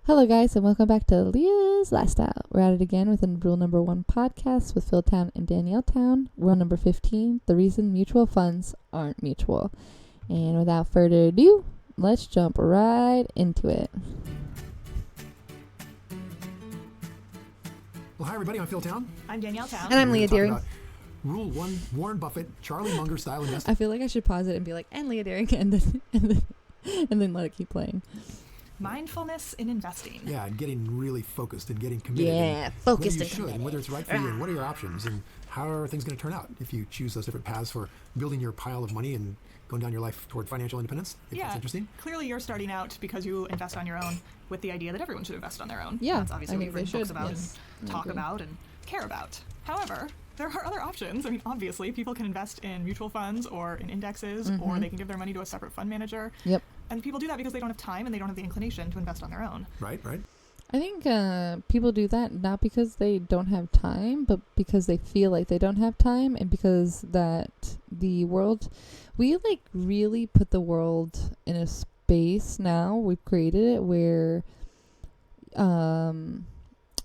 Hello, guys, and welcome back to Leah's Lifestyle. We're at it again with Rule Number 1 podcast with Phil Town and Danielle Town. Rule number 15, the reason mutual funds aren't mutual. And without further ado, let's jump right into it. Well, hi, everybody. I'm Phil Town. I'm Danielle Town. And I'm Leah Deering. Rule 1, Warren Buffett, Charlie Munger style investing. I feel like I should pause it and be like, and Leah Deering, and then let it keep playing. Mindfulness in investing. Yeah, and getting really focused and getting committed. Yeah, focused and committed. committed. And whether it's right for you and what are your options and how are things going to turn out if you choose those different paths for building your pile of money and going down your life toward financial independence. If that's interesting. Clearly you're starting out because you invest on your own with the idea that everyone should invest on their own. Yeah, that's obviously what you've written books about yes. and talk about and care about. However, there are other options. I mean, obviously, people can invest in mutual funds or in indexes, or they can give their money to a separate fund manager. Yep. And people do that because they don't have time and they don't have the inclination to invest on their own. Right. I think people do that not because they don't have time, but because they feel like they don't have time, and because that the world, we like really put the world in a space now. We've created it where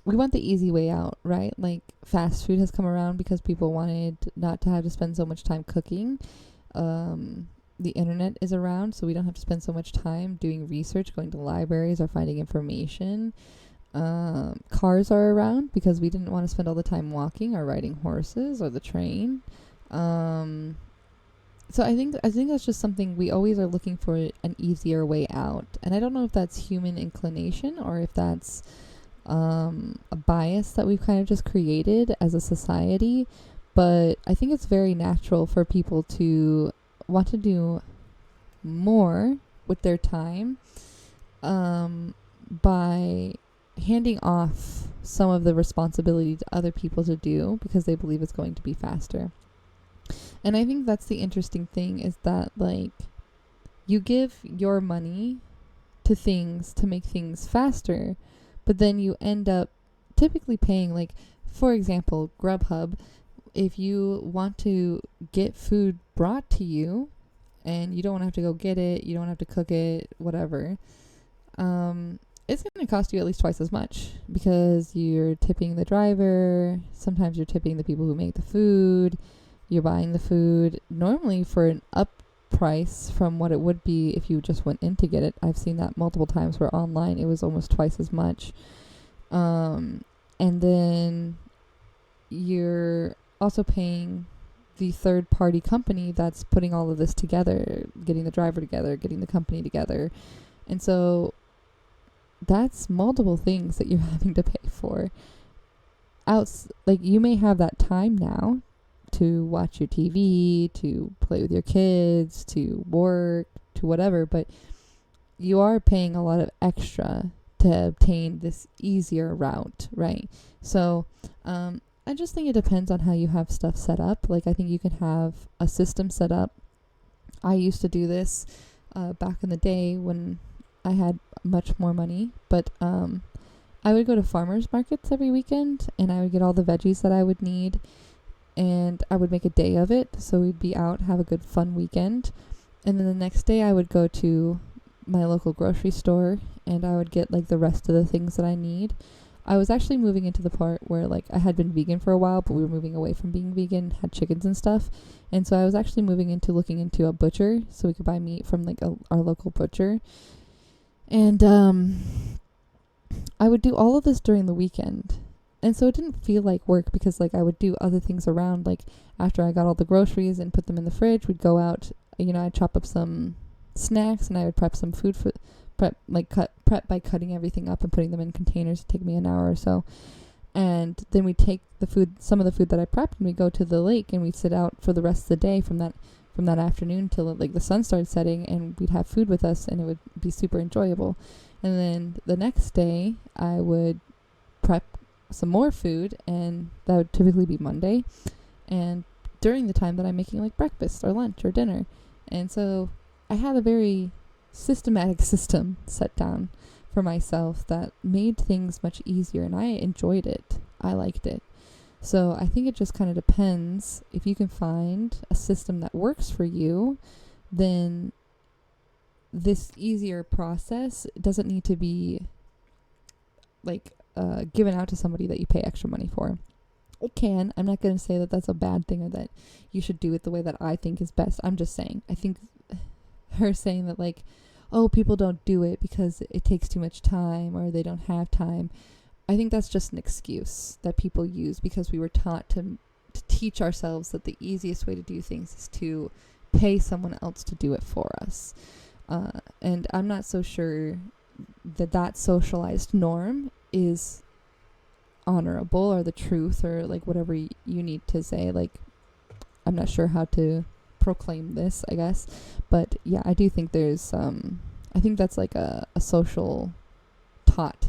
we want the easy way out, right? Like fast food has come around because people wanted not to have to spend so much time cooking. The internet is around, so we don't have to spend so much time doing research, going to libraries, or finding information. Cars are around because we didn't want to spend all the time walking or riding horses or the train. So I think that's just something we always are looking for, an easier way out. And I don't know if that's human inclination or if that's a bias that we've kind of just created as a society. But I think it's very natural for people to want to do more with their time by handing off some of the responsibility to other people to do because they believe it's going to be faster. And I think that's the interesting thing, is that like you give your money to things to make things faster, but then you end up typically paying, like, for example, Grubhub. If you want to get food brought to you and you don't have to go get it, you don't have to cook it, whatever, it's going to cost you at least twice as much because you're tipping the driver. Sometimes you're tipping the people who make the food. You're buying the food normally for an up price from what it would be if you just went in to get it. I've seen that multiple times where online it was almost twice as much. And then you're also paying the third party company that's putting all of this together, getting the driver together, getting the company together. And so that's multiple things that you're having to pay for. Like, you may have that time now to watch your TV, to play with your kids, to work, to whatever, but you are paying a lot of extra to obtain this easier route, right? So, I just think it depends on how you have stuff set up. Like, I think you can have a system set up. I used to do this back in the day when I had much more money, but I would go to farmers markets every weekend and I would get all the veggies that I would need, and I would make a day of it. So we'd be out, have a good fun weekend, and then the next day I would go to my local grocery store and I would get like the rest of the things that I need. I was actually moving into the part where, like, I had been vegan for a while, but we were moving away from being vegan, had chickens and stuff. And so I was actually looking into a butcher so we could buy meat from like our local butcher. And I would do all of this during the weekend. And so it didn't feel like work because, like, I would do other things around. Like, after I got all the groceries and put them in the fridge, we'd go out, I'd chop up some snacks and I would prep some food prep by cutting everything up and putting them in containers. It'd take me an hour or so. And then we'd take some of the food that I prepped, and we'd go to the lake and we'd sit out for the rest of the day from that afternoon till like the sun started setting, and we'd have food with us and it would be super enjoyable. And then the next day I would prep some more food, and that would typically be Monday, and during the time that I'm making like breakfast or lunch or dinner. And so I had a very systematic system set down for myself that made things much easier, and I enjoyed it. I liked it. So I think it just kind of depends. If you can find a system that works for you, then this easier process doesn't need to be like given out to somebody that you pay extra money for. It can. I'm not going to say that that's a bad thing or that you should do it the way that I think is best. I'm just saying. I think her saying that like, oh, people don't do it because it takes too much time or they don't have time. I think that's just an excuse that people use because we were taught to teach ourselves that the easiest way to do things is to pay someone else to do it for us. And I'm not so sure that socialized norm is honorable or the truth or like whatever you need to say. Like, I'm not sure how to proclaim this, I guess. But yeah, I do think there's, I think that's like a social taught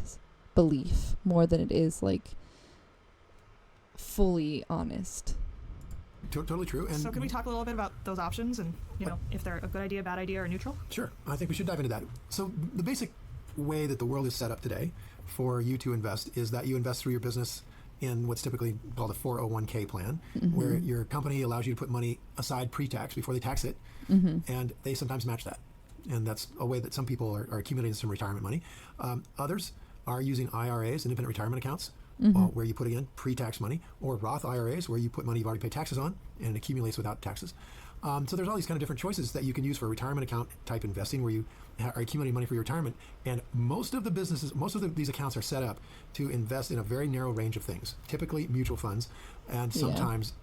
belief more than it is like fully honest. Totally true. And so can we talk a little bit about those options and, you know, if they're a good idea, bad idea, or neutral? Sure. I think we should dive into that. So the basic way that the world is set up today for you to invest is that you invest through your business in what's typically called a 401k plan, where your company allows you to put money aside pre-tax before they tax it, and they sometimes match that. And that's a way that some people are accumulating some retirement money. Others are using IRAs, independent retirement accounts, where you put in pre-tax money, or Roth IRAs, where you put money you've already paid taxes on, and it accumulates without taxes. So there's all these kind of different choices that you can use for retirement account type investing, where you are accumulating money for your retirement. And most of these accounts are set up to invest in a very narrow range of things, typically mutual funds, and sometimes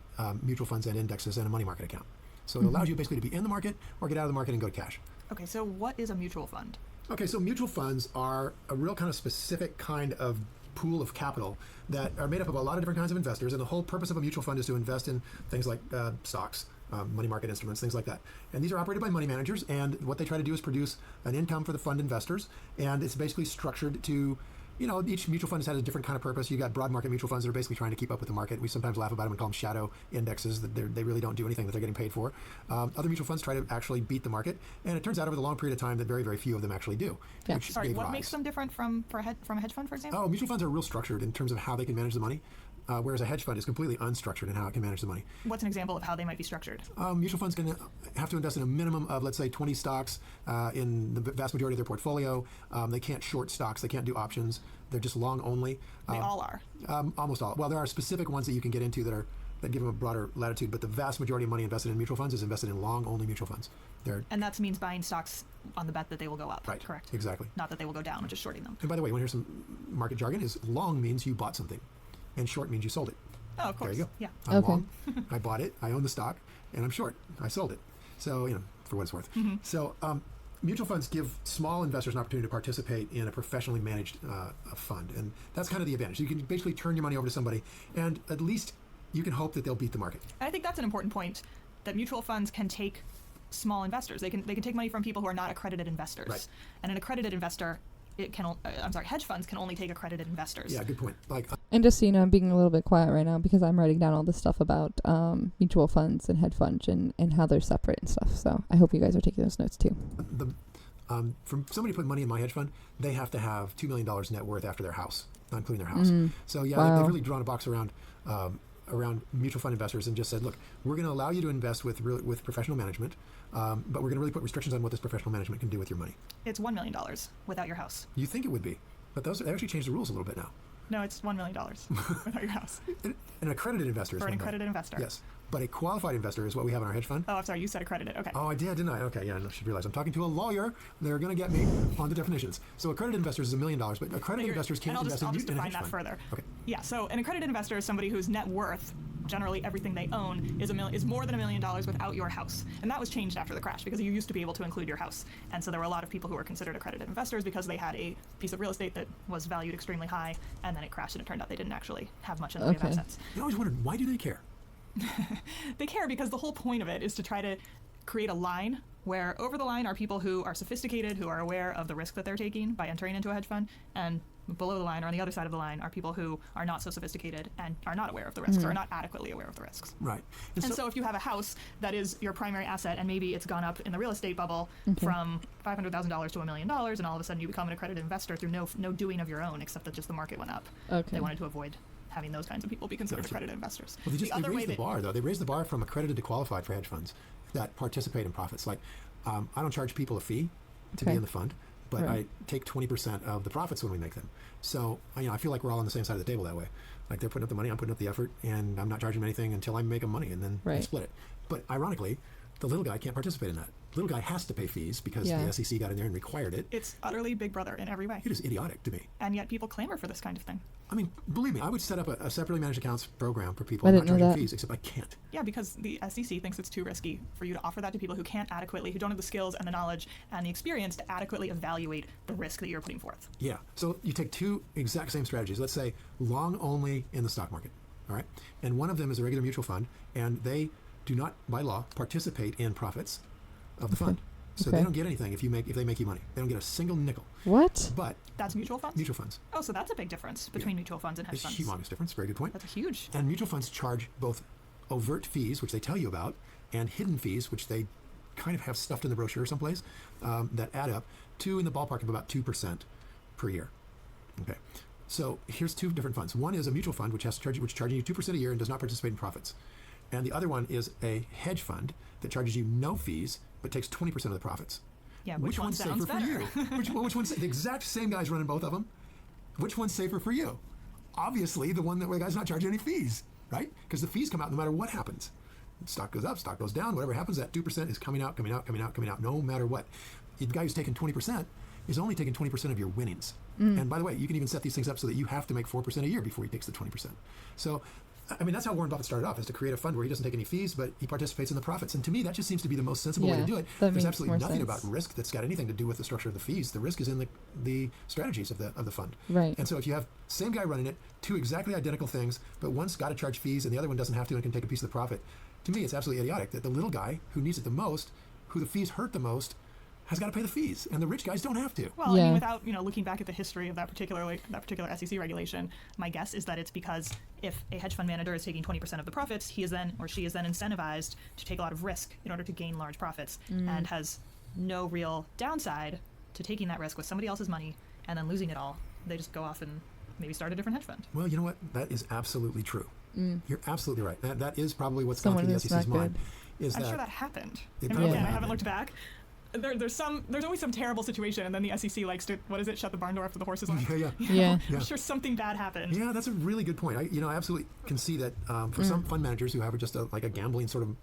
mutual funds and indexes and a money market account. So it allows you basically to be in the market or get out of the market and go to cash. Okay, so what is a mutual fund? Okay, so mutual funds are a real kind of specific kind of pool of capital that are made up of a lot of different kinds of investors, and the whole purpose of a mutual fund is to invest in things like stocks, money market instruments, things like that. And these are operated by money managers, and what they try to do is produce an income for the fund investors, and it's basically structured to, you know, each mutual fund has had a different kind of purpose. You got broad market mutual funds that are basically trying to keep up with the market. We sometimes laugh about them and call them shadow indexes, that they really don't do anything that they're getting paid for. Other mutual funds try to actually beat the market, and it turns out over the long period of time that very, very few of them actually do. Yeah. Sorry, what makes them different from a hedge fund, for example? Oh, mutual funds are real structured in terms of how they can manage the money, whereas a hedge fund is completely unstructured in how it can manage the money. What's an example of how they might be structured? Mutual funds can have to invest in a minimum of, let's say, 20 stocks in the vast majority of their portfolio. They can't short stocks. They can't do options. They're just long only. They all are. Almost all. Well, there are specific ones that you can get into that give them a broader latitude, but the vast majority of money invested in mutual funds is invested in long only mutual funds. And that means buying stocks on the bet that they will go up. Right. Correct. Exactly. Not that they will go down, just shorting them. And by the way, when here's some market jargon, is long means you bought something, and short means you sold it. Oh, of course. There you go. Yeah. I'm long. I bought it. I own the stock, and I'm short. I sold it. So, you know, for what it's worth. So, mutual funds give small investors an opportunity to participate in a professionally managed fund, and that's kind of the advantage. You can basically turn your money over to somebody, and at least you can hope that they'll beat the market. And I think that's an important point, that mutual funds can take small investors. They can take money from people who are not accredited investors. Right. And an accredited investor, hedge funds can only take accredited investors. Yeah, good point. And just so you know, I'm being a little bit quiet right now because I'm writing down all this stuff about mutual funds and hedge funds and how they're separate and stuff. So I hope you guys are taking those notes too. For somebody to put money in my hedge fund, they have to have $2 million net worth after their house, not including their house. So yeah, Wow. they've really drawn a box around mutual fund investors and just said, look, we're going to allow you to invest with professional management, but we're going to really put restrictions on what this professional management can do with your money. It's $1 million without your house. You think it would be, but they actually changed the rules a little bit now. No, it's $1 million without your house. An accredited investor is For an $1 million. accredited investor. Yes, but a qualified investor is what we have in our hedge fund. Oh, I'm sorry, you said accredited. Okay. Oh, I did, didn't I? Okay, yeah, I should realize I'm talking to a lawyer. They're going to get me on the definitions. So accredited investors is $1 million, but accredited investors can't invest in a hedge define that fund. further. Okay. Yeah, so an accredited investor is somebody whose net worth, generally everything they own, is more than $1 million without your house. And that was changed after the crash because you used to be able to include your house. And so there were a lot of people who were considered accredited investors because they had a piece of real estate that was valued extremely high, and then it crashed and it turned out they didn't actually have much in the way of assets. I always wondered, why do they care? They care because the whole point of it is to try to create a line where over the line are people who are sophisticated, who are aware of the risk that they're taking by entering into a hedge fund, and below the line or on the other side of the line are people who are not so sophisticated and are not aware of the risks or are not adequately aware of the risks. Right. And so if you have a house that is your primary asset and maybe it's gone up in the real estate bubble from $500,000 to $1 million, and all of a sudden you become an accredited investor through no doing of your own except that just the market went up. Okay. They wanted to avoid having those kinds of people be considered accredited investors. Well, they raised the bar, though. They raised the bar from accredited to qualified for hedge funds that participate in profits. Like, I don't charge people a fee to be in the fund, but Right. I take 20% of the profits when we make them. So, I feel like we're all on the same side of the table that way. Like they're putting up the money, I'm putting up the effort, and I'm not charging them anything until I make them money, and then we Right. split it. But ironically, the little guy can't participate in that. Little guy has to pay fees because Yeah. the SEC got in there and required it. It's utterly Big Brother in every way. It is idiotic to me. And yet people clamor for this kind of thing. I mean, believe me, I would set up a separately managed accounts program for people I not didn't know charging that. fees, except I can't. Yeah, because the SEC thinks it's too risky for you to offer that to people who can't adequately, who don't have the skills and the knowledge and the experience to adequately evaluate the risk that you're putting forth. Yeah. So you take two exact same strategies. Let's say long only in the stock market. All right. And one of them is a regular mutual fund, and they do not, by law, participate in profits of the fund. So Okay. they don't get anything if they make you money. They don't get a single nickel. What? But That's mutual funds? mutual funds, Oh, so that's a big difference between mutual funds and hedge it's a funds. humongous difference. Very good point. That's a huge. And mutual funds charge both overt fees, which they tell you about, and hidden fees, which they kind of have stuffed in the brochure someplace, that add up to in the ballpark of about 2% per year. Okay. So here's two different funds. One is a mutual fund, which charging you 2% a year and does not participate in profits. And the other one is a hedge fund that charges you no fees but takes 20% of the profits. Yeah, which one one's sounds safer better? for you? Which one's the exact same guy's running both of them? Which one's safer for you? Obviously, the one where the guy's not charging any fees, right? Because the fees come out no matter what happens. Stock goes up, stock goes down, whatever happens, that 2% is coming out, no matter what. The guy who's taking 20% is only taking 20% of your winnings. And by the way, you can even set these things up so that you have to make 4% a year before he takes the 20%. So, I mean, that's how Warren Buffett started off, is to create a fund where he doesn't take any fees, but he participates in the profits. And to me, that just seems to be the most sensible way to Yeah, do it. that There's makes absolutely more nothing sense. about risk that's got anything to do with the structure of the fees. The risk is in the strategies of the fund. Right. And so if you have same guy running it, two exactly identical things, but one's got to charge fees and the other one doesn't have to and can take a piece of the profit, to me, it's absolutely idiotic that the little guy who needs it the most, who the fees hurt the most, has got to pay the fees, and the rich guys don't have to. Well, I Yeah. mean, without looking back at the history of that particular SEC regulation, my guess is that it's because if a hedge fund manager is taking 20% of the profits, he is then, or she is then incentivized to take a lot of risk in order to gain large profits, and has no real downside to taking that risk with somebody else's money and then losing it all. They just go off and maybe start a different hedge fund. Well, you know what? That is absolutely true. You're absolutely right. That is probably what's Someone gone through the who's SEC's not mind. good. Is I'm that sure that happened. It And probably again, I happened. haven't looked back. There's always some terrible situation, and then the SEC likes to, what is it, shut the barn door after the horses left? Yeah. Yeah. Yeah. I'm sure something bad happened. Yeah, that's a really good point. I absolutely can see that for some fund managers who have just a gambling sort of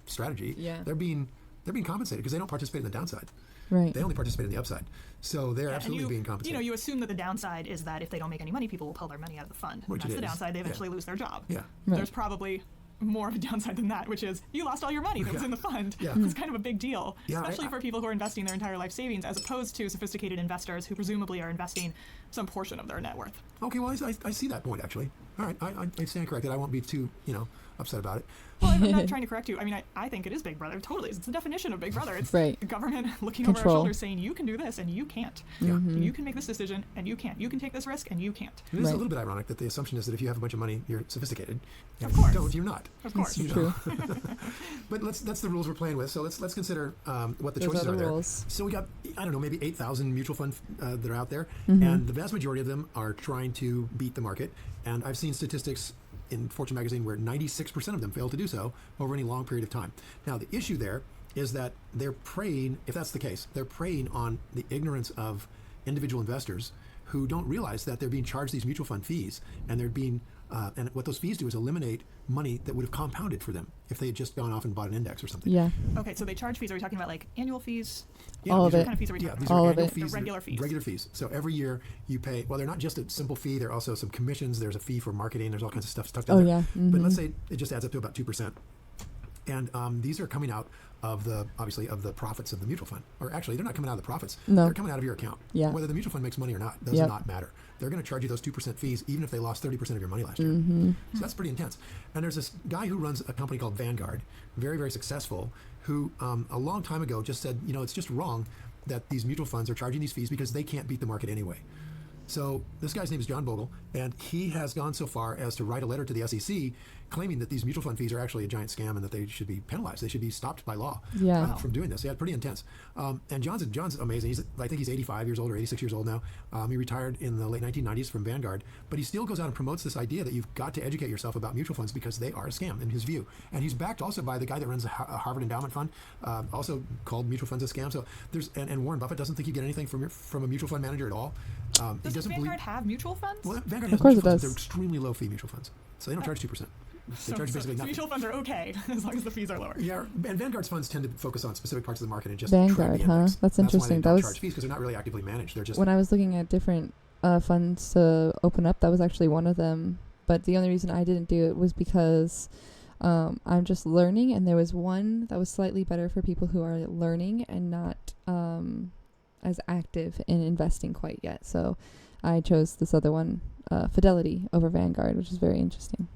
strategy, Yeah. they're being compensated because they don't participate in the downside. Right. They only participate in the upside. So they're Yeah, absolutely and being compensated. you assume that the downside is that if they don't make any money, people will pull their money out of the fund. Which That's it the is. downside. They Yeah. eventually lose their job. Yeah. Right. There's probably more of a downside than that, which is you lost all your money that was Yeah. in the fund. Yeah. It's kind of a big deal, Yeah, especially for people who are investing their entire life savings, as opposed to sophisticated investors who presumably are investing some portion of their net worth. Okay, well, I see that point, actually. All right, I stand corrected. I won't be too, upset about it. Well, I'm not trying to correct you. I mean, I think it is Big Brother. Totally. It's the definition of Big Brother. It's Right. the government looking over our Control. shoulders saying, you can do this and you can't. Yeah. You can make this decision and you can't. You can take this risk and you can't. It is Right. a little bit ironic that the assumption is that if you have a bunch of money, you're sophisticated. And Of if you course. don't, you're not. Of course. It's You true. know. But that's the rules we're playing with. So let's consider what the Those choices are are the there. rules. So we got, I don't know, maybe 8,000 mutual funds that are out there, Mm-hmm. and the vast majority of them are trying to beat the market. And I've seen statistics in Fortune magazine where 96% of them fail to do so over any long period of time. Now, the issue there is that they're preying, if that's the case, they're preying on the ignorance of individual investors who don't realize that they're being charged these mutual fund fees, and they're being and what those fees do is eliminate money that would have compounded for them if they had just gone off and bought an index or something. Yeah. Okay, so they charge fees. Are we talking about like annual fees? All these of are- it. What kind of fees are we Yeah, talking these about? All are of annual it. fees. The regular fees. Regular fees. So every year you pay, well, they're not just a simple fee, they're also some commissions, there's a fee for marketing, there's all kinds of stuff stuck in Oh, there. yeah. But let's Mhm. say it just adds up to about 2%. And these are coming out of obviously of the profits of the mutual fund. Or actually, they're not coming out of the profits. No. They're coming out of your account. Yeah. Whether the mutual fund makes money or not does Yep. not matter. They're going to charge you those 2% fees even if they lost 30% of your money last year. Mm-hmm. So that's pretty intense. And there's this guy who runs a company called Vanguard, very, very successful, who a long time ago just said, it's just wrong that these mutual funds are charging these fees because they can't beat the market anyway. So this guy's name is John Bogle, and he has gone so far as to write a letter to the SEC claiming that these mutual fund fees are actually a giant scam and that they should be penalized. They should be stopped by law from doing this. Yeah, pretty intense. And John's amazing. I think he's 85 years old or 86 years old now. He retired in the late 1990s from Vanguard, but he still goes out and promotes this idea that you've got to educate yourself about mutual funds because they are a scam in his view. And he's backed also by the guy that runs the Harvard Endowment Fund, also called mutual funds a scam. So there's and Warren Buffett doesn't think you get anything from a mutual fund manager at all. Does Vanguard have mutual funds? Well, Vanguard has mutual funds. They're extremely low fee mutual funds, so they don't charge 2%. They charge basically nothing. Mutual funds are okay as long as the fees are lower. Yeah, and Vanguard's funds tend to focus on specific parts of the market and just Vanguard, huh? That's interesting. That's why they don't charge fees because they're not really actively managed. They're just when I was looking at different funds to open up, that was actually one of them. But the only reason I didn't do it was because I'm just learning, and there was one that was slightly better for people who are learning and not as active in investing quite yet. So I chose this other one, Fidelity, over Vanguard, which is very interesting.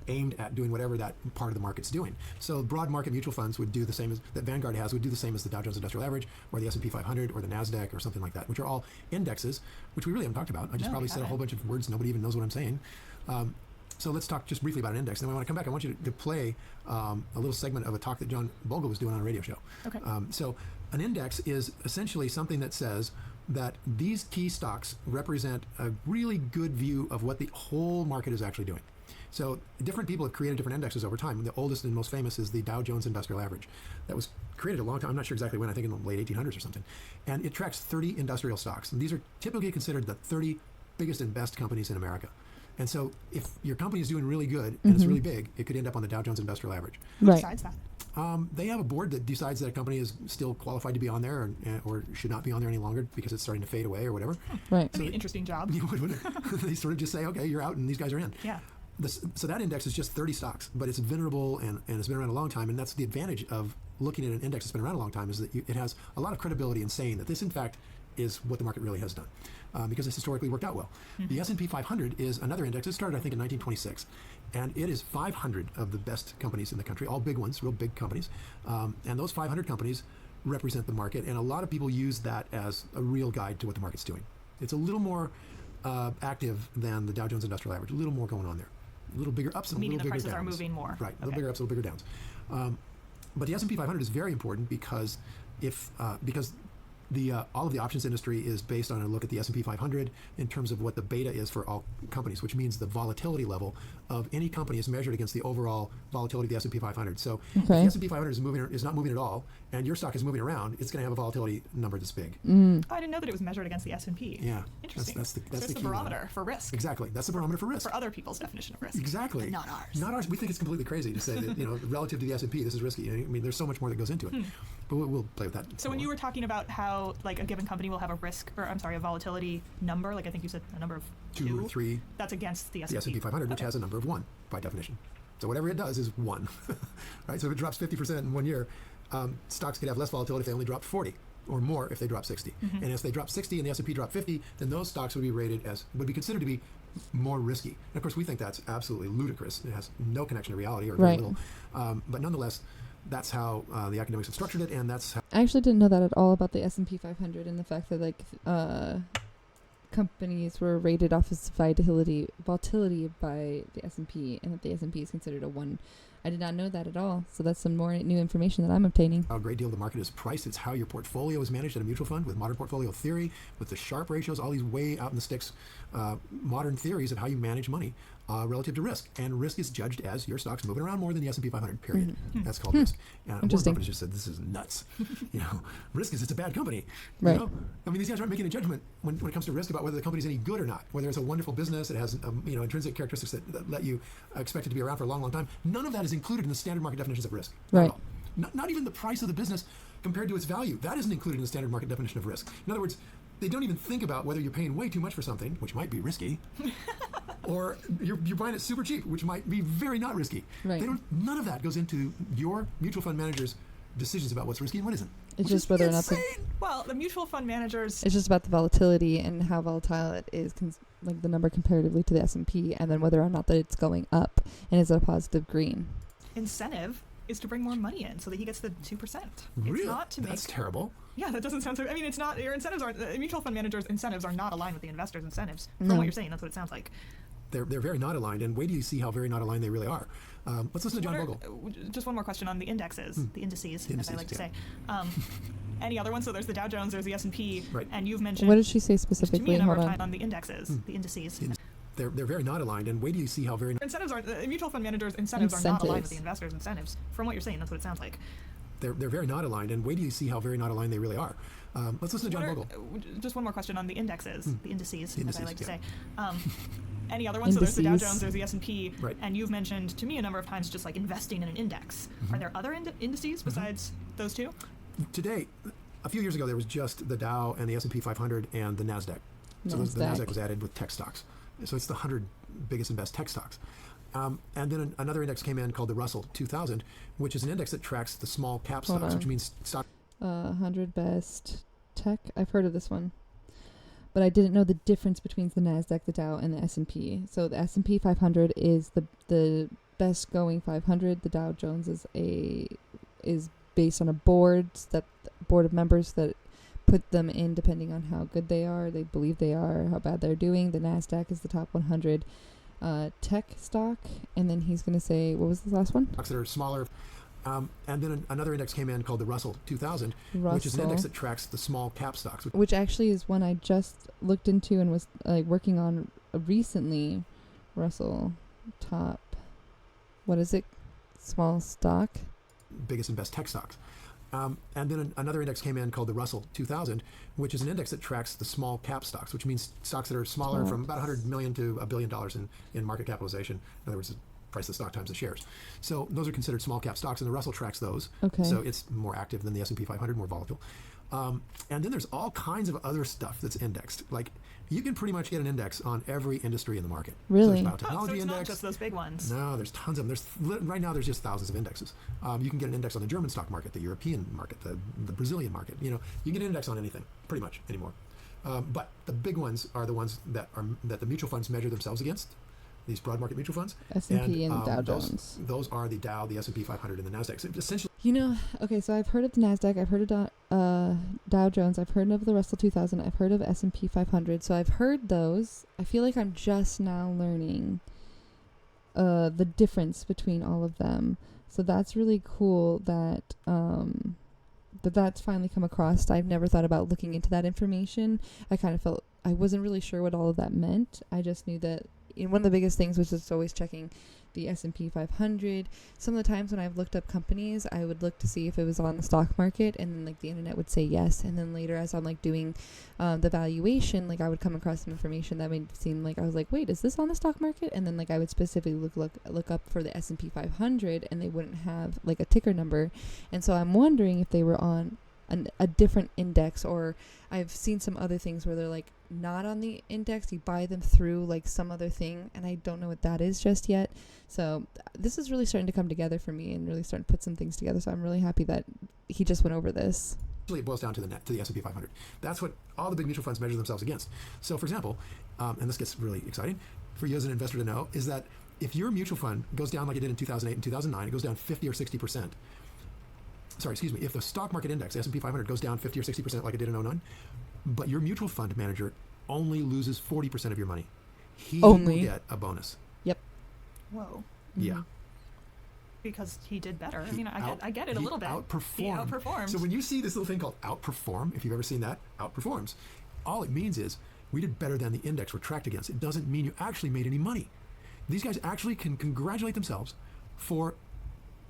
Aimed at doing whatever that part of the market's doing. So broad market mutual funds would do the same as that Vanguard has, would do the same as the Dow Jones Industrial Average or the S&P 500 or the NASDAQ or something like that, which are all indexes, which we really haven't talked about. I just probably said a whole bunch of words nobody even knows what I'm saying. So let's talk just briefly about an index. And then when I come back, I want you to play a little segment of a talk that John Bogle was doing on a radio show. Okay. So an index is essentially something that says that these key stocks represent a really good view of what the whole market is actually doing. So different people have created different indexes over time. The oldest and most famous is the Dow Jones Industrial Average. That was created a long time. I'm not sure exactly when. I think in the late 1800s or something. And it tracks 30 industrial stocks. And these are typically considered the 30 biggest and best companies in America. And so if your company is doing really good and it's really big, it could end up on the Dow Jones Industrial Average. Who decides that? They have a board that decides that a company is still qualified to be on there or should not be on there any longer because it's starting to fade away or whatever. Right. That'd be an interesting job. They sort of just say, okay, you're out and these guys are in. Yeah. So that index is just 30 stocks, but it's venerable and it's been around a long time. And that's the advantage of looking at an index that's been around a long time is that it has a lot of credibility in saying that this, in fact, is what the market really has done because it's historically worked out well. The S&P 500 is another index. It started, I think, in 1926. And it is 500 of the best companies in the country, all big ones, real big companies. And those 500 companies represent the market. And a lot of people use that as a real guide to what the market's doing. It's a little more active than the Dow Jones Industrial Average, a little more going on there. A little bigger ups and a little bigger downs. Meaning the prices are moving more. Right, a little bigger ups, a little bigger downs. But the S&P 500 is very important because all of the options industry is based on a look at the S&P 500 in terms of what the beta is for all companies, which means the volatility level of any company is measured against the overall volatility of the S&P 500. So if the S&P 500 is not moving at all, and your stock is moving around, it's going to have a volatility number that's big. Oh, I didn't know that it was measured against the S&P. Yeah. Interesting. That's the key barometer for risk. Exactly. That's the barometer for risk. For other people's definition of risk. Exactly. But not ours. Not ours. We think it's completely crazy to say that, relative to the S&P, this is risky. I mean, there's so much more that goes into it. But we'll play with that. So when you were talking about how, like, a given company will have a volatility number, like I think you said a number of 2 or 3. That's against the S&P. The S&P 500, which has a number of 1 by definition. So whatever it does is 1. Right? So if it drops 50% in 1 year, stocks could have less volatility if they only dropped 40 or more if they drop 60. And if they drop 60 and the S&P dropped 50, then those stocks would be considered to be more risky. And of course, we think that's absolutely ludicrous. It has no connection to reality or very little. But nonetheless, that's how the academics have structured it, and that's how... I actually didn't know that at all about the S&P 500 and the fact that companies were rated off of volatility by the S&P, and that the S&P is considered a 1. I did not know that at all. So that's some more new information that I'm obtaining. A great deal of the market is priced. It's how your portfolio is managed in a mutual fund with modern portfolio theory, with the Sharpe ratios, all these way out in the sticks, modern theories of how you manage money relative to risk. And risk is judged as your stock's moving around more than the S&P 500, period. That's called risk. And Warren Buffett just said, this is nuts. Risk is it's a bad company. Right. I mean, these guys aren't making a judgment when it comes to risk about whether the company's any good or not, whether it's a wonderful business, it has intrinsic characteristics that let you expect it to be around for a long, long time. None of that is included in the standard market definitions of risk. Right. Not even the price of the business compared to its value. That isn't included in the standard market definition of risk. In other words, they don't even think about whether you're paying way too much for something, which might be risky, or you're buying it super cheap, which might be very not risky. Right. None of that goes into your mutual fund manager's decisions about what's risky and what isn't. It's just whether or not the mutual fund managers... It's just about the volatility and how volatile it is, like the number comparatively to the S&P, and then whether or not that it's going up and is a positive green. Incentive is to bring more money in so that he gets the 2%. Really? It's not to make... That's terrible. Yeah, that doesn't sound so... I mean, it's not... Your incentives aren't... mutual fund managers' incentives are not aligned with the investors' incentives. From No. what you're saying, that's what it sounds like. They're very not aligned, and wait till you see how very not aligned they really are. Let's listen to John Bogle. Just one more question on the indexes, the indices, as I like to yeah. say. Any other ones? So there's the Dow Jones, there's the S&P, Right. and you've mentioned... What did she say to me specifically? a number Hold of on. times on the indexes, the indices. They're very not aligned, and wait till you see how very Incentives aren't... mutual fund managers' incentives are not aligned with the Incentives. investors' incentives. From what you're saying, that's what it sounds like. they're very not aligned, and wait till you see how very not aligned they really are. Let's listen to John Bogle. Just one more question on the indexes, the indices, as I like to yeah. say. Any other ones? So there's the Dow Indices. Jones, there's the S&P, Right. and you've mentioned to me a number of times just like investing in an index. Are there other indices besides those two? Today, a few years ago, there was just the Dow and the S&P 500 and the NASDAQ. So the NASDAQ was added with tech stocks. So it's the 100 biggest and best tech stocks. And then another index came in called the Russell 2000, which is an index that tracks the small cap Hold stocks, on. which means stock 100 best tech. I've heard of this one, but I didn't know the difference between the NASDAQ, the Dow, and the S&P. So the S&P 500 is the best going 500. The Dow Jones is based on a board of members that put them in depending on how good they are, they believe they are, how bad they're doing. The NASDAQ is the top 100 tech stock, and then he's going to say, what was the last one? stocks that are smaller. And then another index came in called the Russell 2000, Russell. which is an index that tracks the small cap stocks. Which actually is one I just looked into and was working on recently. Russell top, what is it? Small stock. Biggest and best tech stocks. And then another index came in called the Russell 2000, which is an index that tracks the small cap stocks, which means stocks that are smaller from about $100 million to $1 billion in market capitalization. In other words, the price of the stock times the shares. So those are considered small cap stocks, and the Russell tracks those. Okay. So it's more active than the S&P 500, more volatile. And then there's all kinds of other stuff that's indexed. Like you can pretty much get an index on every industry in the market. Really? So there's Oh, so biotechnology it's index. not just those big ones. No, there's tons of them. Right now, there's just thousands of indexes. You can get an index on the German stock market, the European market, the Brazilian market. You can get an index on anything, pretty much anymore. But the big ones are the ones that the mutual funds measure themselves against. These broad market mutual funds. S&P and Dow Jones. Those are the Dow, the S&P 500, and the NASDAQ. So essentially, Okay, so I've heard of the NASDAQ, I've heard of Dow Jones, I've heard of the Russell 2000, I've heard of S&P 500. So I've heard those. I feel like I'm just now learning the difference between all of them. So that's really cool that that's finally come across. I've never thought about looking into that information. I kind of felt I wasn't really sure what all of that meant. I just knew that one of the biggest things was just always checking the S&P 500. Some of the times when I've looked up companies, I would look to see if it was on the stock market, and then the internet would say yes, and then later as I'm doing the valuation, I would come across some information that made it seem like I was like, wait, is this on the stock market? And then I would specifically look up for the S&P 500, and they wouldn't have a ticker number, and so I'm wondering if they were on a different index, or I've seen some other things where they're not on the index, you buy them through some other thing, and I don't know what that is just yet. So this is really starting to come together for me and really starting to put some things together, so I'm really happy that he just went over this. it boils down to the S&P 500. That's what all the big mutual funds measure themselves against. So for example, and this gets really exciting for you as an investor to know, is that if your mutual fund goes down like it did in 2008 and 2009, it goes down 50 or 60%. Sorry, excuse me. If the stock market index, the S&P 500, goes down 50 or 60% like it did in 2009, but your mutual fund manager only loses 40% of your money, he will get a bonus. Yep. Whoa. Yeah. Because he did better. I mean, I get it a little bit. He Outperformed. outperformed. So when you see this little thing called outperform, if you've ever seen that, outperforms, all it means is we did better than the index we're tracked against. It doesn't mean you actually made any money. These guys actually can congratulate themselves for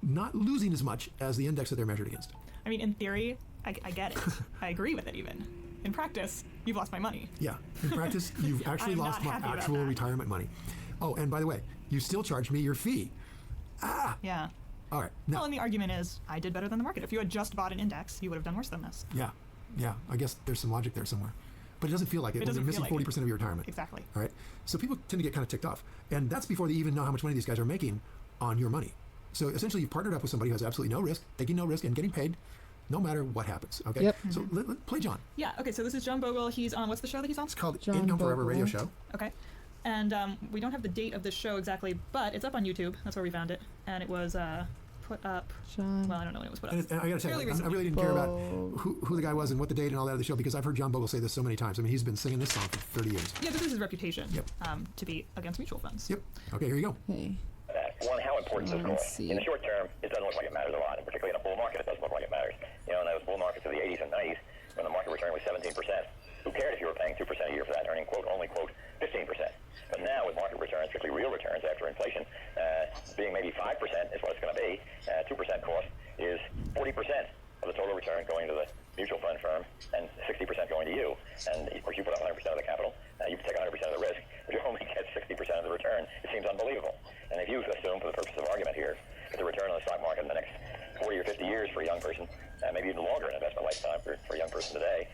not losing as much as the index that they're measured against. I mean, in theory, I get it. I agree with it even. In practice, you've lost my money. Yeah. In practice, you've actually I'm lost not my happy about actual that. retirement money. Oh, and by the way, you still charged me your fee. Yeah. All right. Well, Now, and the argument is, I did better than the market. If you had just bought an index, you would have done worse than this. yeah. I guess there's some logic there somewhere. But it doesn't feel like it when doesn't you're feel missing like 40% of your retirement. Exactly. All right. So people tend to get kind of ticked off. And that's before they even know how much money these guys are making on your money. So essentially, you've partnered up with somebody who has absolutely no risk, taking no risk, and getting paid no matter what happens. Okay. Yep. So play John. Yeah. Okay. So this is John Bogle. He's on, what's the show that he's on? It's called John Income Forever Bogle. Radio Show. Okay. And we don't have the date of this show exactly, but it's up on YouTube. That's where we found it. And it was put up. John. Well, I don't know when it was put up. And I got to say, Fairly I recently. really didn't care about who the guy was and what the date and all that of the show, because I've heard John Bogle say this so many times. I mean, he's been singing this song for 30 years. Yeah, this is his reputation. Yep. To be against mutual funds. Yep. Okay, here you go. Okay. One, how important is this Let's call? see. In the short term, it doesn't look like it matters a lot, and particularly in a bull market, it doesn't look like it matters. You know, in those bull markets of the 80s and 90s, when the market return was 17%, who cared if you were paying 2% a year for that, earning, quote, only, quote, 15%? But now, with market returns, strictly real returns after inflation, being maybe 5% is what it's going to be, 2% cost is 40% of the total return going to the mutual fund firm and 60% going to you. And, of course, you put up 100% of the capital, you take 100% of the risk, but you only get 60% of the return. It seems unbelievable. And if you assume, for the purpose of argument here, that the return on the stock market in the next 40 or 50 years for a young person, maybe even longer an investment lifetime for a young person today,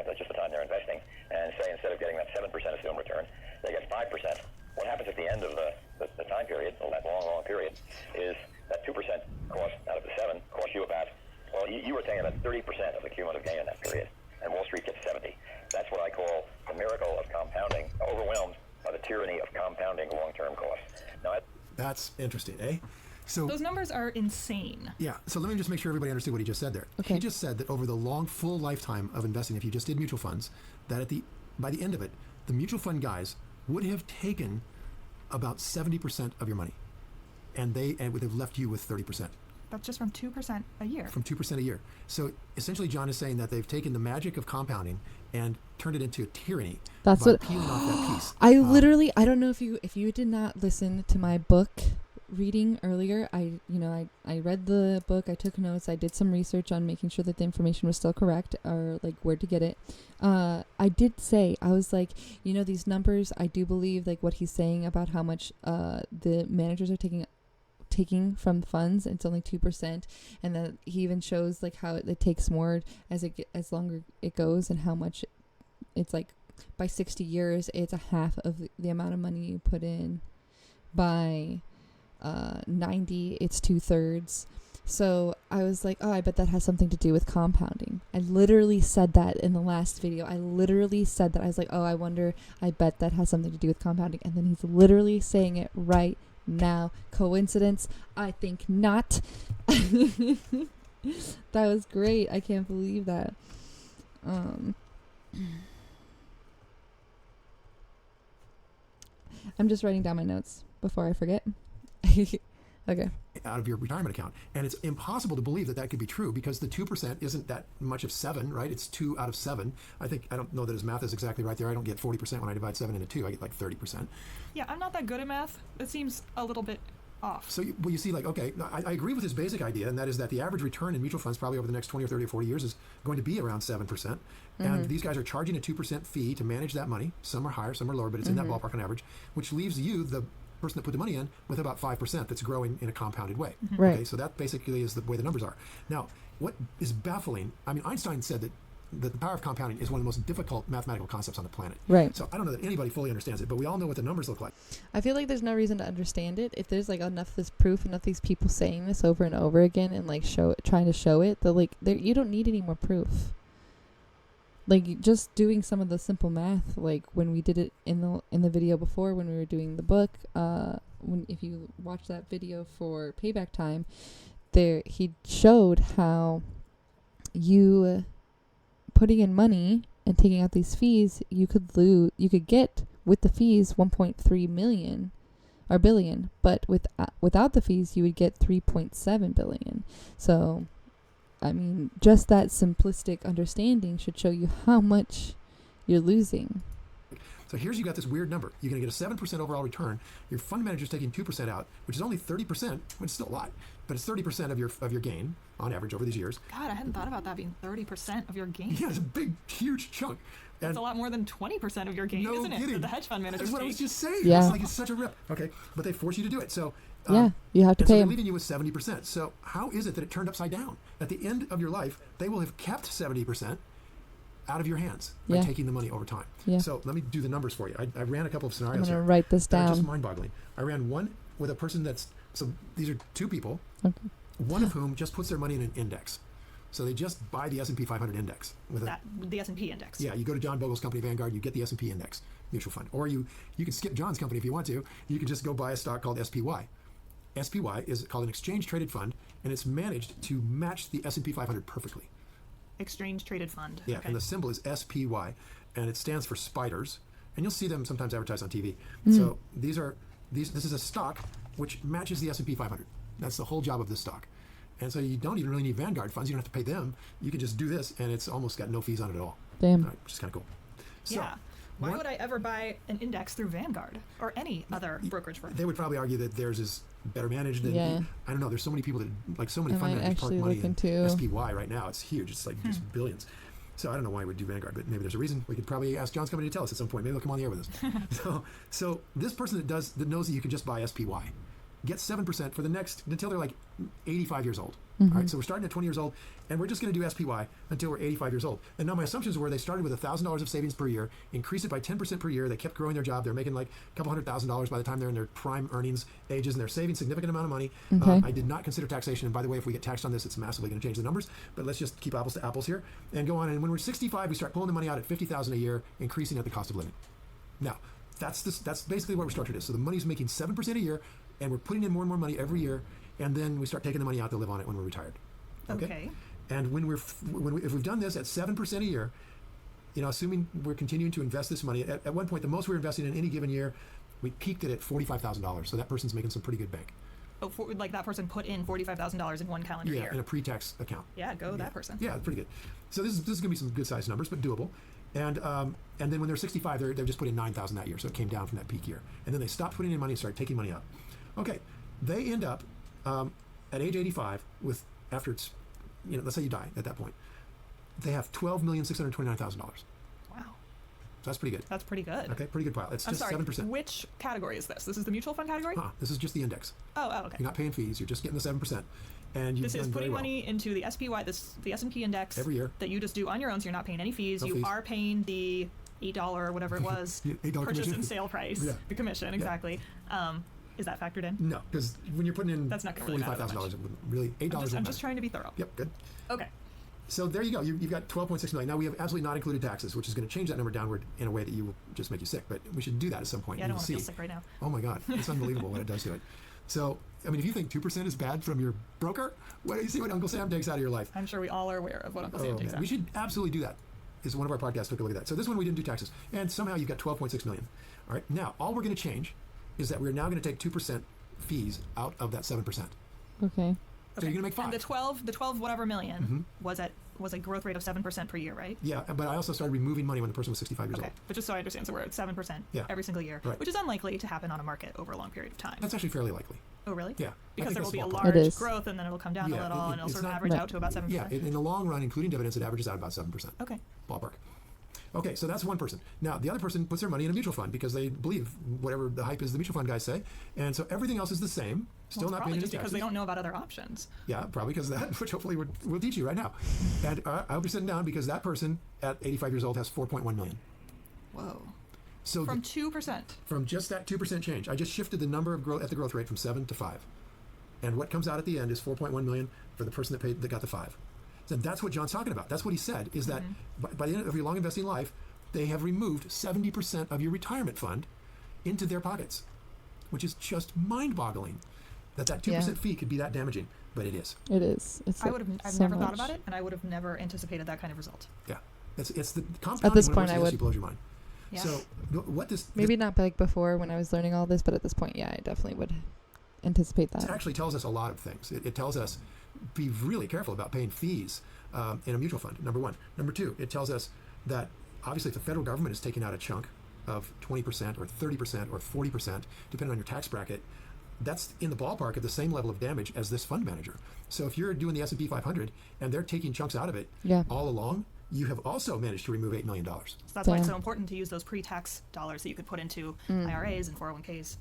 that's just the time they're investing, and say instead of getting that 7% assumed return, they get 5%. What happens at the end of the time period, that long period, is that 2% cost out of the 7 costs you about, well, you were taking about 30% of the cumulative gain in that period, and Wall Street gets 70. That's what I call the miracle of compounding, overwhelmed by the tyranny of compounding long-term costs. Now, That's interesting, eh? So Those numbers are insane. yeah, so let me just make sure everybody understood what he just said there. Okay. He just said that over the long, full lifetime of investing, if you just did mutual funds, that by the end of it, the mutual fund guys would have taken about 70% of your money, and would have left you with 30%. That's just from 2% a year. From 2% a year. So essentially, John is saying that they've taken the magic of compounding and turned it into a tyranny. That's by what peeling off that piece. I literally. I don't know if you did not listen to my book reading earlier. I read the book. I took notes. I did some research on making sure that the information was still correct, or like where to get it. I did say, I was like, these numbers. I do believe like what he's saying about how much the managers are taking from funds. It's only 2%, and then he even shows like how it takes more as longer it goes, and how much it's like by 60 years it's a half of the amount of money you put in. By 90 it's 2/3. So I was like, oh, I bet that has something to do with compounding. I literally said that in the last video. I literally said that. I was like, oh, I bet that has something to do with compounding. And then he's literally saying it right now. Coincidence? I think not. That was great. I can't believe that. I'm just writing down my notes before I forget. Okay. Out of your retirement account. And it's impossible to believe that that could be true, because the 2% isn't that much of 7, right? It's 2 out of 7. I don't know that his math is exactly right there. I don't get 40% when I divide 7 into 2. I get like 30%. Yeah, I'm not that good at math. It seems a little bit off. So you see, like, okay, I agree with his basic idea, and that is that the average return in mutual funds probably over the next 20 or 30 or 40 years is going to be around 7%. And these guys are charging a 2% fee to manage that money. Some are higher, some are lower, but it's in that ballpark on average, which leaves you, the person that put the money in, with about 5% that's growing in a compounded way. Right. Okay, so that basically is the way the numbers are. Now, what is baffling, I mean, Einstein said that the power of compounding is one of the most difficult mathematical concepts on the planet. Right. So I don't know that anybody fully understands it, but we all know what the numbers look like. I feel like there's no reason to understand it. If there's like enough of this proof, enough of these people saying this over and over again and like trying to show it, that like you don't need any more proof. Like just doing some of the simple math, like when we did it in the video before, when we were doing the book, if you watch that video for payback time, he showed how you putting in money and taking out these fees, you could get with the fees 1.3 million or billion, but without the fees you would get 3.7 billion. So I mean, just that simplistic understanding should show you how much you're losing. So you got this weird number. You're going to get a 7% overall return. Your fund manager's taking 2% out, which is only 30%, which is still a lot, but it's 30% of your gain on average over these years. God, I hadn't thought about that being 30% of your gain. Yeah, it's a big, huge chunk. That's a lot more than 20% of your gain, No isn't it? kidding. That the hedge fund managers That's what I take. was just saying. Yeah. It's such a rip. Okay, but they force you to do it. So Yeah, you have to and pay so they're them. leaving you with 70%. So how is it that it turned upside down? At the end of your life, they will have kept 70% out of your hands by Yeah. taking the money over time. Yeah. So let me do the numbers for you. I ran a couple of I'm scenarios going to here. write this That are just down. mind-boggling. I ran one with a person so these are 2 people, Okay. one of whom just puts their money in an index. So they just buy the S&P 500 index. The S&P index. Yeah, you go to John Bogle's company, Vanguard, you get the S&P index mutual fund. Or you can skip John's company if you want to. You can just go buy a stock called SPY. SPY is called an exchange traded fund, and it's managed to match the S&P 500 perfectly. Exchange traded fund. Yeah, Okay. and the symbol is SPY, and it stands for spiders, and you'll see them sometimes advertised on TV. So this is a stock which matches the S&P 500. That's the whole job of this stock. And so you don't even really need Vanguard funds. You don't have to pay them. You can just do this, and it's almost got no fees on it at all. Damn. Which is kind of cool. So, Yeah. Why would I ever buy an index through Vanguard or any other brokerage firm? They would probably argue that theirs is better managed. And Yeah. I don't know. There's so many people that, like so many I fund might managers park actually money look in into- SPY right now. It's huge. It's like just billions. So I don't know why we would do Vanguard, but maybe there's a reason. We could probably ask John's company to tell us at some point. Maybe they'll come on the air with us. So this person that knows that you can just buy SPY gets 7% for the next until they're like 85 years old. All right, so we're starting at 20 years old, and we're just going to do SPY until we're 85 years old. And now my assumptions were they started with $1,000 of savings per year, increased it by 10% per year. They kept growing their job. They're making like a couple $100,000 by the time they're in their prime earnings ages, and they're saving significant amount of money. Okay. I did not consider taxation. And by the way, if we get taxed on this, it's massively going to change the numbers. But let's just keep apples to apples here and go on. And when we're 65, we start pulling the money out at $50,000 a year, increasing at the cost of living. Now, that's basically what our structure is. So the money's making 7% a year, and we're putting in more and more money every year, and then we start taking the money out to live on it when we're retired. Okay. And if we've done this at 7% a year, assuming we're continuing to invest this money, at one point the most we were investing in any given year, we peaked it at $45,000. So that person's making some pretty good bank. Oh, like that person put in $45,000 in one calendar Yeah, year. in a pre-tax account. Yeah, go that person. Yeah, pretty good. So this is going to be some good sized numbers, but doable. And then when they're 65, they've just put in $9,000 that year, so it came down from that peak year. And then they stopped putting in money and started taking money out. Okay, they end up at age 85 with, after it's, let's say you die at that point, they have $12,629,000. Wow. So that's pretty good. That's pretty good. Okay, pretty good pile. It's I'm just sorry. 7%. Which category is this? This is the mutual fund category? This is just the index. Oh, okay. You're not paying fees. You're just getting the 7%. And you've This is done very putting well. money into the SPY, the S&P index Every year. that you just do on your own, so you're not paying any fees. No You fees. are paying the $8 or whatever it was Yeah, $8 purchase commission. and sale price, Yeah. the commission, exactly. Is that factored in? No, because when you're putting in That's not gonna really matter that $45,000, it wouldn't really $8. I'm just trying to be thorough. Yep, good. Okay. So there you go. You've got 12.6 million. Now we have absolutely not included taxes, which is going to change that number downward in a way that you will just make you sick. But we should do that at some point. Yeah, I and don't want to you'll feel see. sick right now. Oh my God, it's unbelievable what it does to it. So I mean, if you think 2% is bad from your broker, what do you see what Uncle Sam takes out of your life? I'm sure we all are aware of what Uncle Sam takes Man. out. We should absolutely do that. Is one of our podcasts took a look at that. So this one we didn't do taxes, and somehow you've got 12.6 million. All right, now all we're going to change is that we're now going to take 2% fees out of that 7%. Okay. So you're going to make 5. And the 12 whatever million was a growth rate of 7% per year, right? Yeah, but I also started removing money when the person was 65 years Okay, old. but just so I understand, so we're at 7% every single year, Right. which is unlikely to happen on a market over a long period of time. That's actually fairly likely. Oh, really? Yeah. I Because think there will that's be a ballpark. large It is. growth, and then it'll come down Yeah, a little, and it'll it's sort of not- average Right. out to about 7%. Yeah, in the long run, including dividends, it averages out about 7%. Okay. Ballpark. Okay, so that's one person. Now, the other person puts their money in a mutual fund because they believe whatever the hype is the mutual fund guys say. And so everything else is the same, still Well, not probably paying any just because taxes. they don't know about other options. Yeah, probably because of that, which hopefully we'll teach you right now. And I'll be sitting down because that person at 85 years old has 4.1 million. Whoa. So From 2%. from just that 2% change, I just shifted the number of growth at the growth rate from 7 to 5. And what comes out at the end is 4.1 million for the person that got the 5. So that's what John's talking about. That's what he said, is that by the end of your long investing life, they have removed 70% of your retirement fund into their pockets, which is just mind-boggling that 2% fee could be that damaging, but it is. It is. It's I've so never thought much. about it, and I would have never anticipated that kind of result. Yeah. It's the compounding At this when it point, works I against you would. blows your mind. Yeah. So what this Maybe not like before when I was learning all this, but at this point, yeah, I definitely would anticipate It that. actually tells us a lot of things. It tells us be really careful about paying fees in a mutual fund, number one. Number two, it tells us that obviously if the federal government is taking out a chunk of 20% or 30% or 40%, depending on your tax bracket, that's in the ballpark of the same level of damage as this fund manager. So if you're doing the S&P 500 and they're taking chunks out of it all along, you have also managed to remove $8 million. So that's why it's Damn. so important to use those pre-tax dollars that you could put into IRAs and 401ks.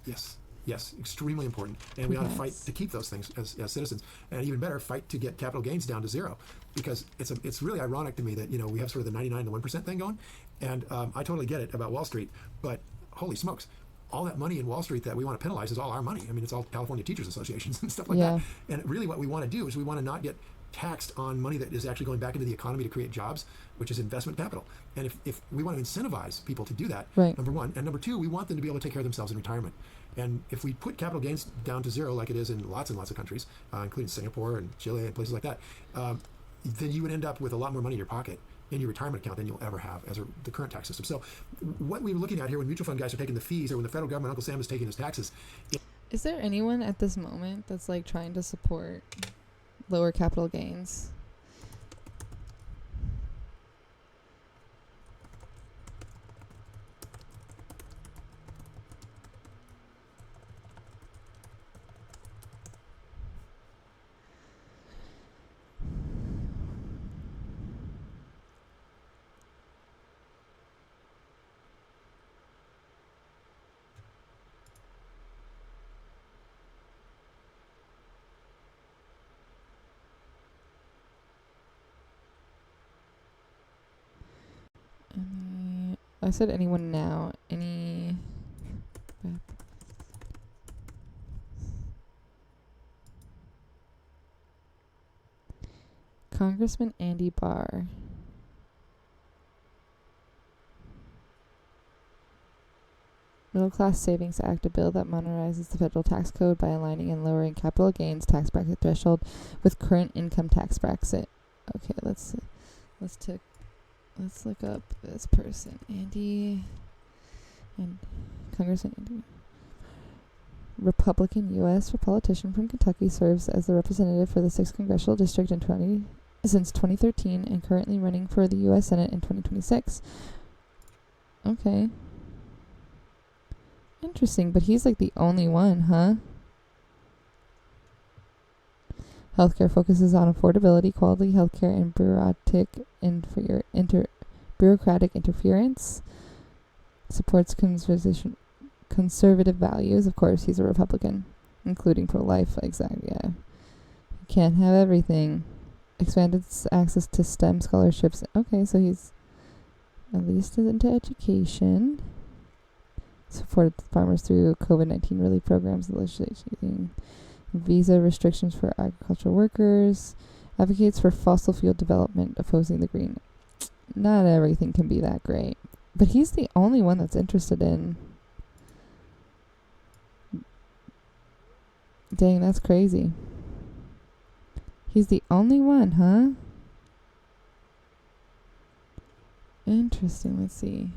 Yes, extremely important. And we ought to fight Yes. to keep those things as citizens. And even better, fight to get capital gains down to zero. Because it's really ironic to me that, we have sort of the 99 to 1% thing going. And I totally get it about Wall Street. But holy smokes, all that money in Wall Street that we want to penalize is all our money. I mean, it's all California Teachers Associations and stuff like that. And really what we want to do is we want to not get taxed on money that is actually going back into the economy to create jobs, which is investment capital. And if we want to incentivize people to do that, Right. number one, and number two, we want them to be able to take care of themselves in retirement. And if we put capital gains down to zero, like it is in lots and lots of countries, including Singapore and Chile and places like that, then you would end up with a lot more money in your pocket in your retirement account than you'll ever have as the current tax system. So what we were looking at here when mutual fund guys are taking the fees, or when the federal government, Uncle Sam, is taking his taxes. Is there anyone at this moment that's like trying to support lower capital gains? I said anyone now. Any... Congressman Andy Barr. Middle Class Savings Act, a bill that modernizes the federal tax code by aligning and lowering capital gains tax bracket threshold with current income tax bracket. Okay, let's look up this person. Andy and Congressman Andy. Republican U.S. politician from Kentucky, serves as the representative for the 6th Congressional District since 2013 and currently running for the U.S. Senate in 2026. Okay. Interesting, but he's like the only one, huh? Healthcare focuses on affordability, quality healthcare, and bureaucratic interference. Supports conservative values. Of course, he's a Republican, including pro-life. Exactly. Yeah. You can't have everything. Expanded access to STEM scholarships. Okay, so he's at least into education. Supported farmers through COVID-19 relief programs, legislating visa restrictions for agricultural workers, advocates for fossil fuel development, opposing the green. Not everything can be that great, but he's the only one that's interested in. Dang, that's crazy. He's the only one, huh? Interesting. Let's see.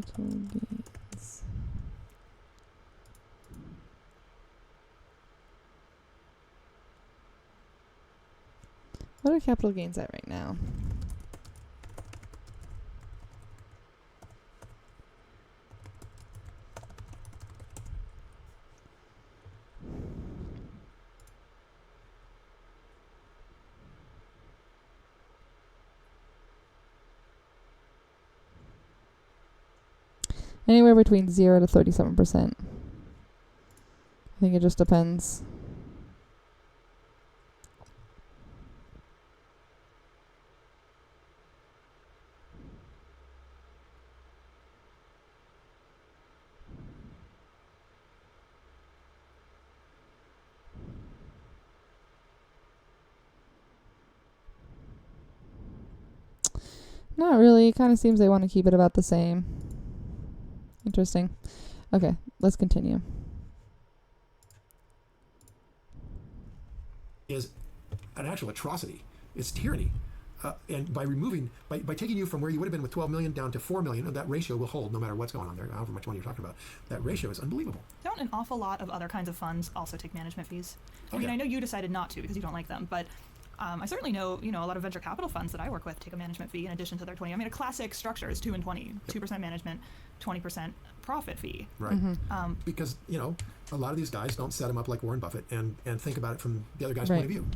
Capital gains. What are capital gains at right now? Anywhere between 0 to 37%. I think it just depends. Not really. It kind of seems they want to keep it about the same. Interesting. Okay, let's continue. Is an actual atrocity. It's tyranny. And by taking you from where you would have been with 12 million down to 4 million, that ratio will hold no matter what's going on there, however much money you're talking about. That ratio is unbelievable. Don't an awful lot of other kinds of funds also take management fees? I mean, yeah. I know you decided not to because you don't like them, but I certainly know, a lot of venture capital funds that I work with take a management fee in addition to their 20. I mean, a classic structure is 2 and 20, 2% management, 20% profit fee. Right. Mm-hmm. Because, a lot of these guys don't set them up like Warren Buffett and think about it from the other guy's point of view,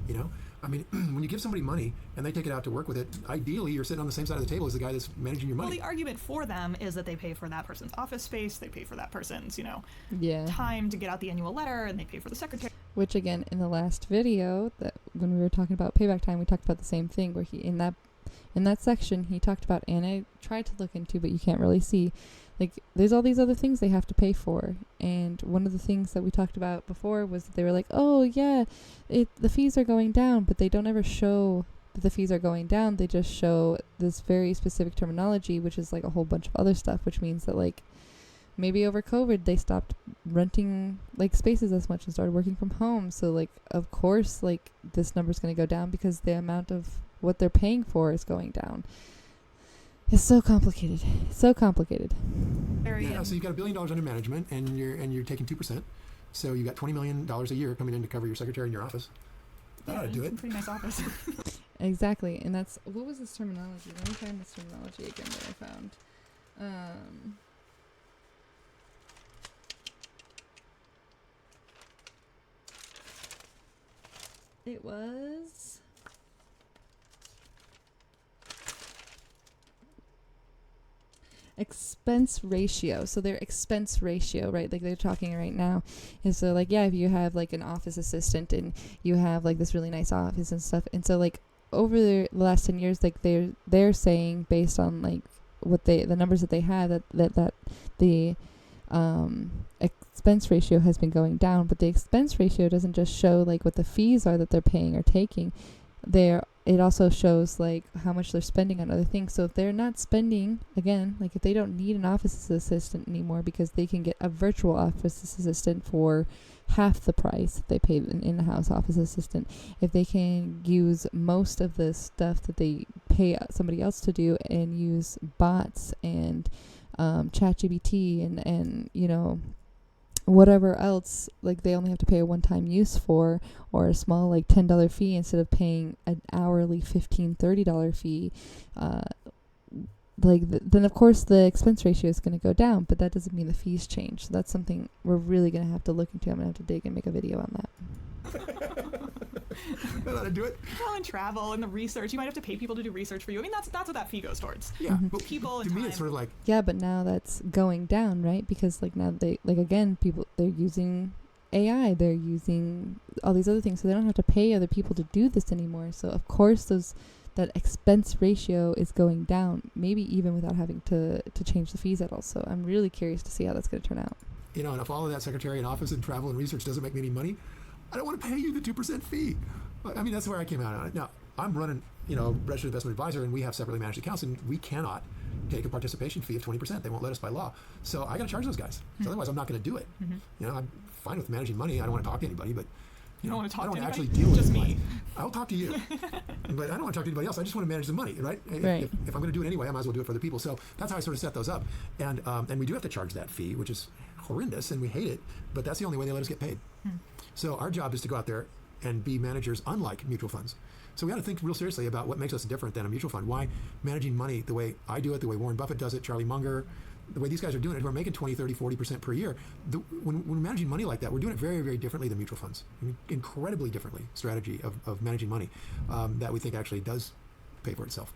I mean, when you give somebody money and they take it out to work with it, ideally you're sitting on the same side of the table as the guy that's managing your money. Well, the argument for them is that they pay for that person's office space, they pay for that person's, Yeah. time to get out the annual letter, and they pay for the secretary. Which again, in the last video, that when we were talking about payback time, we talked about the same thing, where in that in that section, he talked about, and I tried to look into, but you can't really see, like, there's all these other things they have to pay for. And one of the things that we talked about before was that they were like, oh, yeah, the fees are going down, but they don't ever show that the fees are going down. They just show this very specific terminology, which is like a whole bunch of other stuff, which means that, like, maybe over COVID, they stopped renting, like, spaces as much and started working from home. So, like, of course, like, this number's going to go down because the amount of what they're paying for is going down. It's so complicated. So complicated. Yeah, so you've got $1 billion under management, and you're taking 2%. So you got $20 million a year coming in to cover your secretary in your office. That ought to do it. Pretty nice office. Exactly. And that's, what was this terminology? Let me find this terminology again that I found. It was expense ratio. So their expense ratio, right, like they're talking right now, is so, like, yeah, if you have like an office assistant and you have like this really nice office and stuff, and so, like, over the last 10 years, like, they're saying, based on like what the numbers that they have, that the expense ratio has been going down. But the expense ratio doesn't just show like what the fees are that they're paying or taking. It also shows like how much they're spending on other things. So if they're not spending, again, like if they don't need an office assistant anymore because they can get a virtual office assistant for half the price that they pay an in-house office assistant, if they can use most of the stuff that they pay somebody else to do and use bots and ChatGPT and you know, whatever else, like they only have to pay a one-time use for, or a small like $10 fee instead of paying an hourly $15-$30 fee, then of course the expense ratio is going to go down, but that doesn't mean the fees change. So that's something we're really going to have to look into. I'm going to have to dig and make a video on that. That ought to do it. Well, and travel and the research, you might have to pay people to do research for you. I mean, that's what that fee goes towards. Yeah, Mm-hmm. but People to and me time. it's sort of like, Yeah, but now that's going down, right? Because like now they're using AI, they're using all these other things, so they don't have to pay other people to do this anymore. So of course that expense ratio is going down, maybe even without having to change the fees at all. So I'm really curious to see how that's going to turn out. you know, and if all of that secretary and office and travel and research doesn't make me any money, I don't want to pay you the 2% fee. I mean, that's where I came out on it. Now, I'm running, you know, Berkshire Investment Advisor, and we have separately managed accounts, and we cannot take a participation fee of 20%. They won't let us by law. So I got to charge those guys. So otherwise, I'm not going to do it. Mm-hmm. You know, I'm fine with managing money. I don't want to talk to anybody, but You don't want to talk I don't to want to anybody? actually deal with Just money. me. I'll talk to you, but I don't want to talk to anybody else. I just want to manage the money, right? Right. If I'm going to do it anyway, I might as well do it for other people. So that's how I sort of set those up, and we do have to charge that fee, which is horrendous, and we hate it. But that's the only way they let us get paid. So our job is to go out there and be managers, unlike mutual funds. So we got to think real seriously about what makes us different than a mutual fund. Why managing money the way I do it, the way Warren Buffett does it, Charlie Munger, the way these guys are doing it, who are making 20, 30, 40% per year. When we're managing money like that, we're doing it very, very differently than mutual funds. I mean, incredibly differently strategy of managing money that we think actually does pay for itself.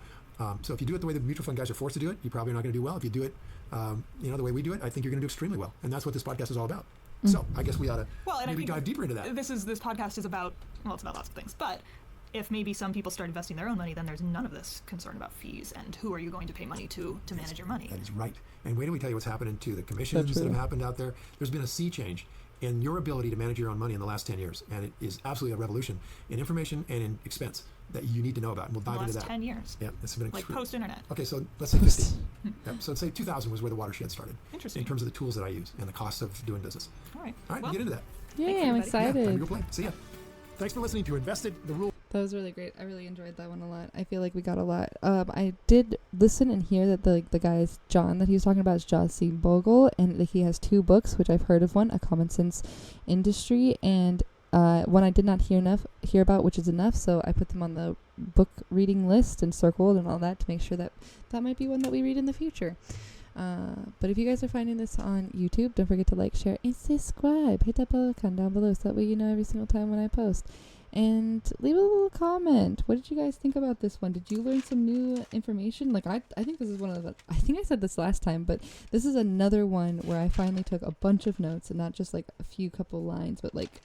So if you do it the way the mutual fund guys are forced to do it, you're probably not going to do well. If you do it, the way we do it, I think you're going to do extremely well. And that's what this podcast is all about. So I guess we ought to maybe dive deeper into that. This podcast is about, well, it's about lots of things, but if maybe some people start investing their own money, then there's none of this concern about fees and who are you going to pay money to manage your money. That is right. And wait till we tell you what's happening to the commissions that have happened out there. There's been a sea change in your ability to manage your own money in the last 10 years. And it is absolutely a revolution in information and in expense that you need to know about. And we'll dive into that. The last 10 years. Yeah, it's been Like post-internet. Okay, so let's say 50. Yep, so let's say 2000 was where the watershed started. Interesting. In terms of the tools that I use and the cost of doing business. All right. All right, Well, we'll get into that. Yay, I'm everybody. Yeah, excited. time to go play. See ya. Thanks for listening to Invested, the Rule. That was really great. I really enjoyed that one a lot. I feel like we got a lot. I did listen and hear that the guy's John that he was talking about is John C. Bogle, and that he has 2 books, which I've heard of one, A Common Sense Industry, and one I did not hear about, which is enough. So I put them on the book reading list and circled and all that to make sure that might be one that we read in the future. But if you guys are finding this on YouTube, don't forget to like, share, and subscribe. Hit that bell icon down below so that way you know every single time when I post. And leave a little comment. What did you guys think about this one? Did you learn some new information? Like, I think this is one of the... I think I said this last time, but this is another one where I finally took a bunch of notes, and not just like a few couple lines, but like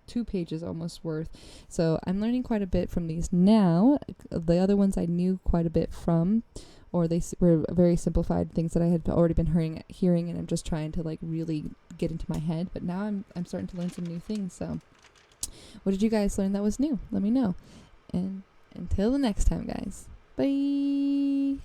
2 pages almost worth. So I'm learning quite a bit from these now. The other ones I knew quite a bit from, or they were very simplified things that I had already been hearing, and I'm just trying to like really get into my head. But now I'm starting to learn some new things. So what did you guys learn that was new? Let me know. And until the next time, guys. Bye.